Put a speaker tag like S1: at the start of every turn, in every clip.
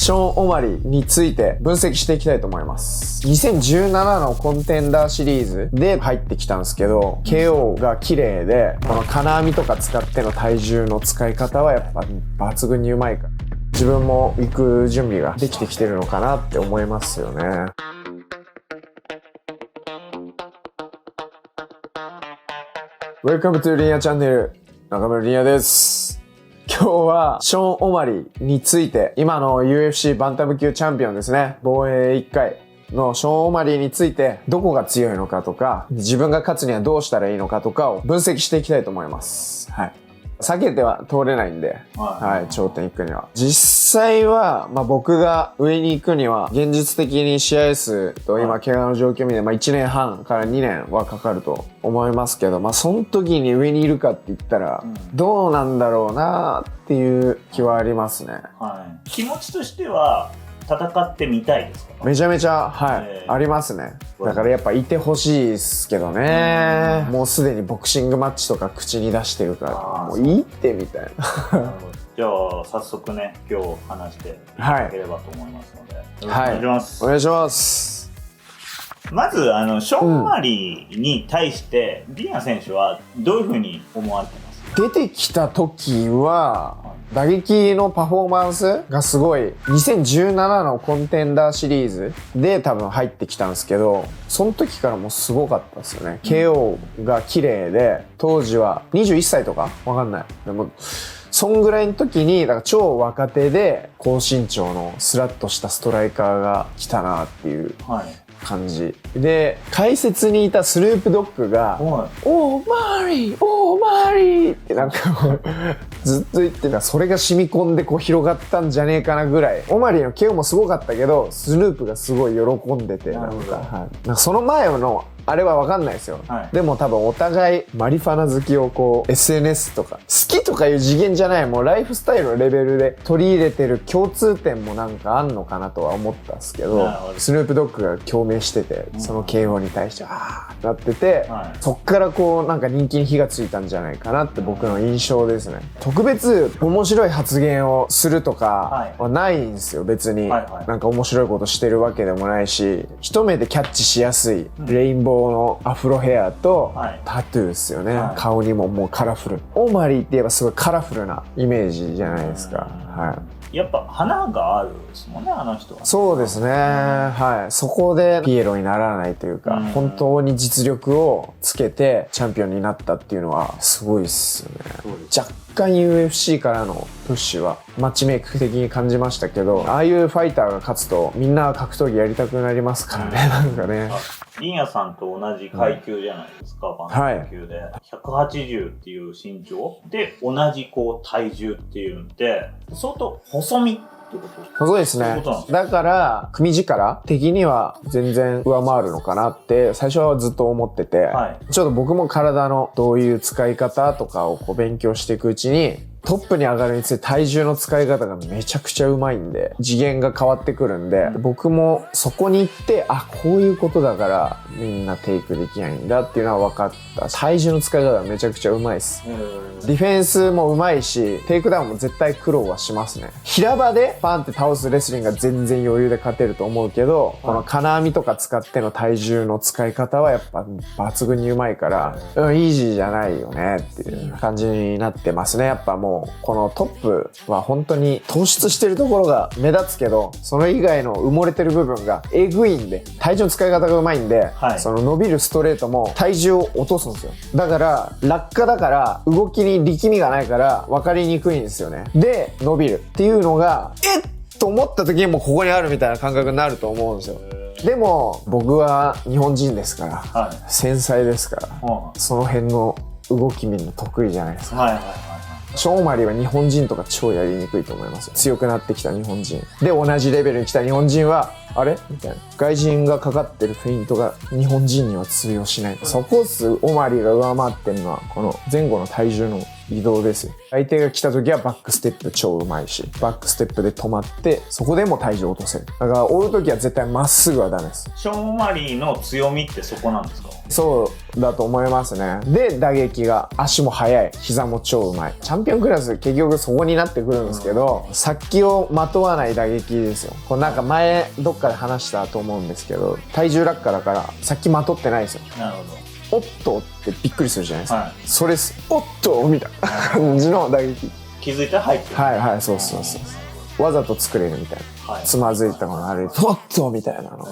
S1: ショーン・オマリーについて分析していきたいと思います。2017のコンテンダーシリーズで入ってきたんですけど、KO が綺麗で、この金網とか使っての体重の使い方はやっぱ抜群にうまいから、自分も行く準備ができてきてるのかなって思いますよね。Welcome to リニアチャンネル、中村リニアです。今日はショーン・オマリーについて、今の UFC バンタム級チャンピオンですね、防衛1回のショーン・オマリーについて、どこが強いのかとか、自分が勝つにはどうしたらいいのかとかを分析していきたいと思います。はい。避けては通れないんで、はい、頂点行くには。実際は、僕が上に行くには、現実的に試合数と今、怪我の状況見て、1年半から2年はかかると思いますけど、その時に上にいるかって言ったら、どうなんだろうなっていう気はありますね。
S2: はい、気持ちとしては、戦ってみたいですか？
S1: めちゃめちゃ、はい、ありますね。だからやっぱいてほしいですけどね。もうすでにボクシングマッチとか口に出してるから、もういいってみたいな。
S2: じゃあ早速ね、今日話していただければと思いますので、よろしくお願いします。
S1: お願いします。
S2: まずショーン・オマリーに対してリニア選手はどういうふうに思われてます？
S1: 出てきた時は打撃のパフォーマンスがすごい2017のコンテンダーシリーズで多分入ってきたんですけど、その時からもうすごかったですよね。KO が綺麗で、当時は21歳とかわかんない。でもそんぐらいの時に、だから超若手で高身長のスラッとしたストライカーが来たなっていう感じ。で、解説にいたスヌープドッグが、オーマリー、オーマリーってなんかもうずっと言ってた。それが染み込んでこう広がったんじゃねえかなぐらい。オマリーのケオもすごかったけど、スヌープがすごい喜んでて、なんかその前のあれは分かんないですよ、でも多分お互いマリファナ好きをこう SNS とか好きとかいう次元じゃない、もうライフスタイルのレベルで取り入れてる共通点もなんかあんのかなとは思ったんですけど、スヌープドッグが共鳴してて、その KO に対してなってて、そっからこうなんか人気に火がついたんじゃないかなって僕の印象ですね。特別面白い発言をするとかはないんですよ、別に。なんか面白いことしてるわけでもないし、一目でキャッチしやすいレインボーのアフロヘアとタトゥーですよね、顔にももうカラフル。オマリーって言えばすごいカラフルなイメージじゃないですか。
S2: やっぱ花があるですもんね、あの人は。
S1: そうですね、はい。そこでピエロにならないというか、本当に実力をつけてチャンピオンになったっていうのはすごいっすよね。若干 UFC からのプッシュはマッチメイク的に感じましたけど、ああいうファイターが勝つとみんな格闘技やりたくなりますからね、なんかね。
S2: リニアさんと同じ階級じゃないですか、バンタム級で。180っていう身長で、同じこう体重っていうので、相当細身ってこと？
S1: 細いですね。だから、組力的には全然上回るのかなって、最初はずっと思ってて、ちょっと僕も体のどういう使い方とかをこう勉強していくうちに、トップに上がるにつれ体重の使い方がめちゃくちゃうまいんで、次元が変わってくるんで、僕もそこに行って、こういうことだからみんなテイクできないんだっていうのは分かった。体重の使い方がめちゃくちゃうまいです。ディフェンスもうまいし、テイクダウンも絶対苦労はしますね。平場でパンって倒すレスリングが全然余裕で勝てると思うけど、この金網とか使っての体重の使い方はやっぱ抜群にうまいから、イージーじゃないよねっていう感じになってますね。やっぱもうこのトップは本当に突出してるところが目立つけど、その以外の埋もれてる部分がえぐいんで、体重の使い方がうまいんで、その伸びるストレートも体重を落とすんですよ。だから落下だから動きに力みがないから分かりにくいんですよね。で伸びるっていうのがと思った時にもうここにあるみたいな感覚になると思うんですよ。でも僕は日本人ですから、繊細ですから、その辺の動き見るの得意じゃないですか。ショーン・オマリーは日本人とか超やりにくいと思いますよ。強くなってきた日本人で同じレベルに来た日本人はあれみたいな、外人がかかってるフェイントが日本人には通用しない。そこっすオマリーが上回ってるのはこの前後の体重の移動ですよ。相手が来た時はバックステップ超うまいし、バックステップで止まってそこでも体重落とせる。だから追う時は絶対まっすぐはダメです。
S2: ショーン・オマリーの強みってそこなんですか？
S1: そうだと思いますね。で、打撃が足も速い、膝も超うまい。チャンピオンクラス結局そこになってくるんですけど、先をまとわない打撃ですよ。これなんか前どっかで話したと思うんですけど、体重落下だから先まとってないですよ。
S2: なるほ
S1: おっとってびっくりするじゃないですか。
S2: はい、
S1: それす。おっとみたいな感じの打撃。
S2: 気づいたら入ってる。
S1: はいはい、そうそうそう。わざと作れるみたいな。はい、つまずいたのがあると、おっとみたいなの。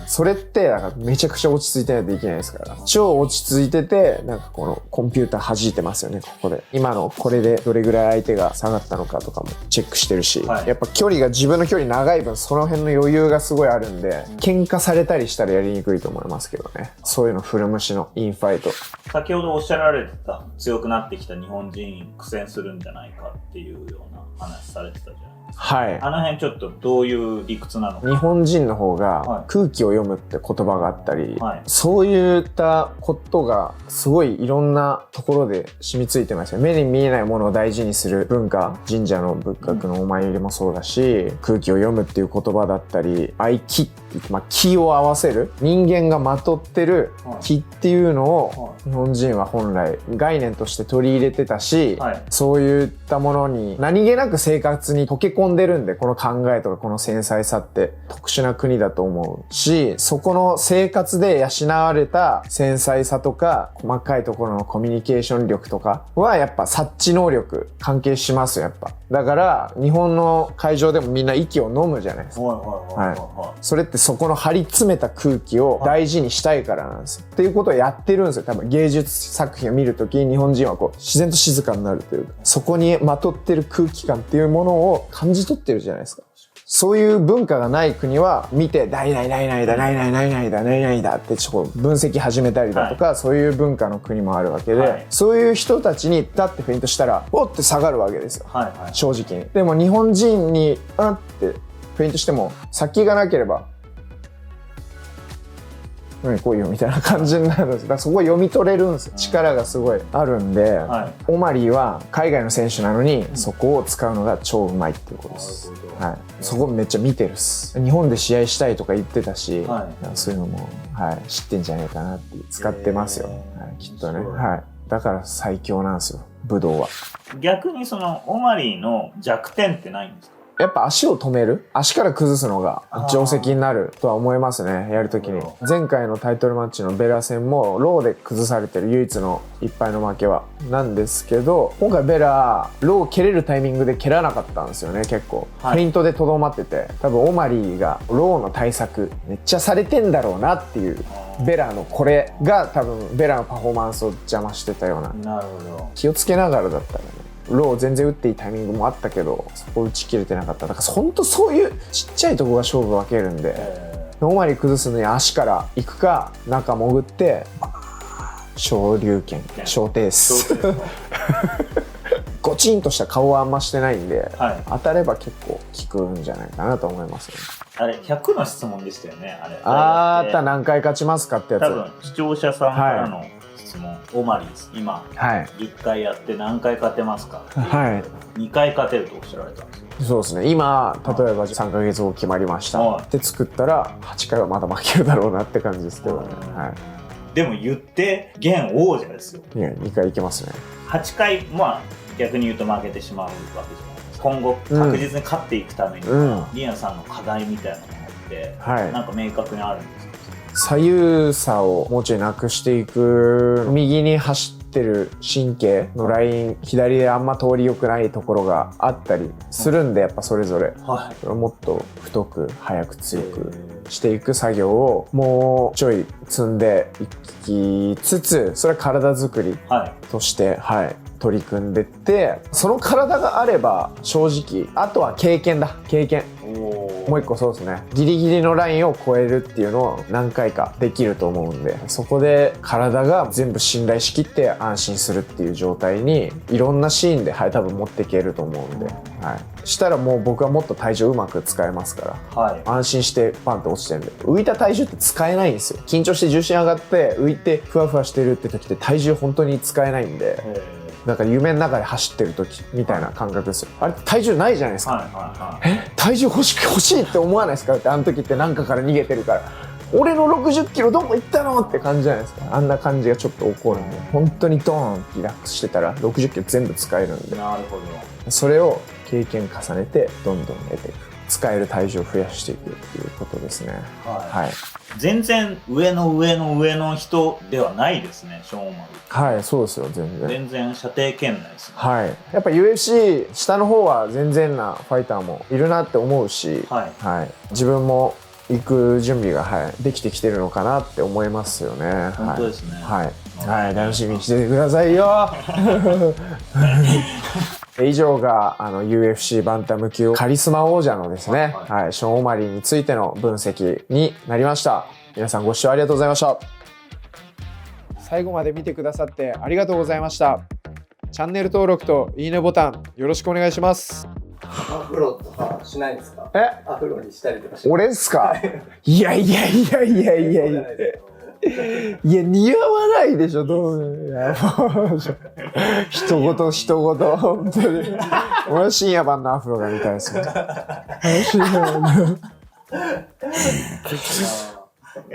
S1: それってなんかめちゃくちゃ落ち着いてないといけないですから、超落ち着いてて、なんかこのコンピューター弾いてますよね、ここで。今のこれでどれぐらい相手が下がったのかとかもチェックしてるし、はい、やっぱ距離が自分の距離長い分その辺の余裕がすごいあるんで、喧嘩されたりしたらやりにくいと思いますけどね。そういうの古虫のインファイト。
S2: 先ほどおっしゃられてた強くなってきた日本人苦戦するんじゃないかっていうような話されてたじゃないですか。
S1: はい。
S2: あの辺ちょっとどういう理屈なのか。
S1: 日本人の方が空気を読むって言葉があったり、はい、そういったことがすごいいろんなところで染みついてますよ。目に見えないものを大事にする文化、神社の仏閣のお参りもそうだし、空気を読むっていう言葉だったり、合気って言って、気を合わせる、人間がまとってる気っていうのを日本人は本来概念として取り入れてたし、はい、そういったものに何気なく生活に溶け込んでるんで、この考えとかこの繊細さって特殊な国だと思うし、そこの生活で養われた繊細さとか細かいところのコミュニケーション力とかはやっぱ察知能力関係しますよ、やっぱ。だから日本の会場でもみんな息を飲むじゃないですか。はい。それってそこの張り詰めた空気を大事にしたいからなんですよ。っていうことをやってるんですよ。多分芸術作品を見るときに日本人はこう自然と静かになるというか、そこにまとってる空気感っていうものを感じ取ってるじゃないですか。そういう文化がない国は見て、ないないないないだ、ないないないないだ、ないないだって分析始めたりだとか、はい、そういう文化の国もあるわけで、はい、そういう人たちにダッてフェイントしたら、おって下がるわけですよ。はいはい、正直に。でも日本人に、あってフェイントしても、先がなければ、来いよみたいな感じになるんです。だからそこ読み取れるんですよ。力がすごいあるんで、はい、オマリーは海外の選手なのに、そこを使うのが超うまいっていうことです。はい。そこめっちゃ見てるっす。日本で試合したいとか言ってたし、はい、そういうのも、はい、知ってんじゃないかなって使ってますよ。はい、きっとね。はい。だから最強なんですよ、武道は。
S2: 逆にそのオマリーの弱点ってないんですか？
S1: やっぱ足を止める、足から崩すのが定石になるとは思いますね、やるときに。前回のタイトルマッチのベラ戦もローで崩されてる唯一の1敗の負けはなんですけど、今回ベラロー蹴れるタイミングで蹴らなかったんですよね。結構フェイントでとどまってて、多分オマリーがローの対策めっちゃされてんだろうなっていう、ベラのこれが多分ベラのパフォーマンスを邪魔してたような。
S2: なるほど。
S1: 気をつけながらだったらね、ロー全然打っていいタイミングもあったけど、そこ打ち切れてなかった。だから本当そういうちっちゃいとこが勝負分けるんで、オマリー崩すのに足から行くか、中潜って昇竜拳、小テースゴチンとした顔はあんましてないんで、はい、当たれば結構効くんじゃないかなと思いますね。
S2: あれ100の質問でしたよね。
S1: あった何回勝ちますかってやつ。
S2: 多分視聴者さんからの、はい、オマリーです今、はい、10回やって何回勝てますかっていう、はい、2回勝てるとおっしゃられたんですよ。
S1: そうですね。今例えば3ヶ月後決まりましたって作ったら8回はまだ負けるだろうなって感じですけどね、はい、
S2: でも言って現王者ですよ。
S1: いや2回いけますね。8
S2: 回まあ逆に言うと負けてしまうわけじゃないですか。今後確実に勝っていくためには、リアさんの課題みたいなものって、はい、なんか明確にあるんですか？
S1: 左右差をもうちょいなくしていく、右に走ってる神経のライン、左であんま通り良くないところがあったりするんで、やっぱそれぞれ、はい、もっと太く速く強くしていく作業をもうちょい積んでいきつつ、それは体作りとして、はい、取り組んでって、その体があれば正直あとは経験だ、経験。もう一個そうですね、ギリギリのラインを超えるっていうのを何回かできると思うんで、そこで体が全部信頼しきって安心するっていう状態にいろんなシーンで、はい、多分持っていけると思うんで、はい、したらもう僕はもっと体重うまく使えますから、はい、安心してパンって落ちてるんで、浮いた体重って使えないんですよ。緊張して重心上がって浮いてふわふわしてるって時って体重本当に使えないんで、なんか夢の中で走ってる時みたいな感覚ですよ。あれ体重ないじゃないですか。体重欲しいって思わないですか？ってあの時ってなんかから逃げてるから、俺の60キロどこ行ったのって感じじゃないですか。あんな感じがちょっと起こるんで、本当にドーンってリラックスしてたら60キロ全部使えるんで。
S2: なるほど。
S1: それを経験重ねてどんどん得ていく、使える体重を増やしていくっていうことですね。はい。
S2: 全然上の人ではないですね、ショーン・オマ
S1: ール。はい、そうですよ、
S2: 全然射程圏内ですね。
S1: はい。やっぱ UFC 下の方は全然なファイターもいるなって思うし、はい。自分も行く準備が、できてきてるのかなって思いますよね。
S2: 本当ですね。
S1: はい。楽しみにしててくださいよ。以上がUFC バンタム級カリスマ王者のですね、ショーン・オマリーについての分析になりました。皆さんご視聴ありがとうございました。最後まで見てくださってありがとうございました。チャンネル登録といいねボタンよろしくお願いします。
S3: アフロとかしないんですか？アフロにしたりとかして。
S1: 俺っすか？いや、似合わないでしょ、どうや人ごと、本当に。俺は深夜版のアフロが見たいですよ。深夜版の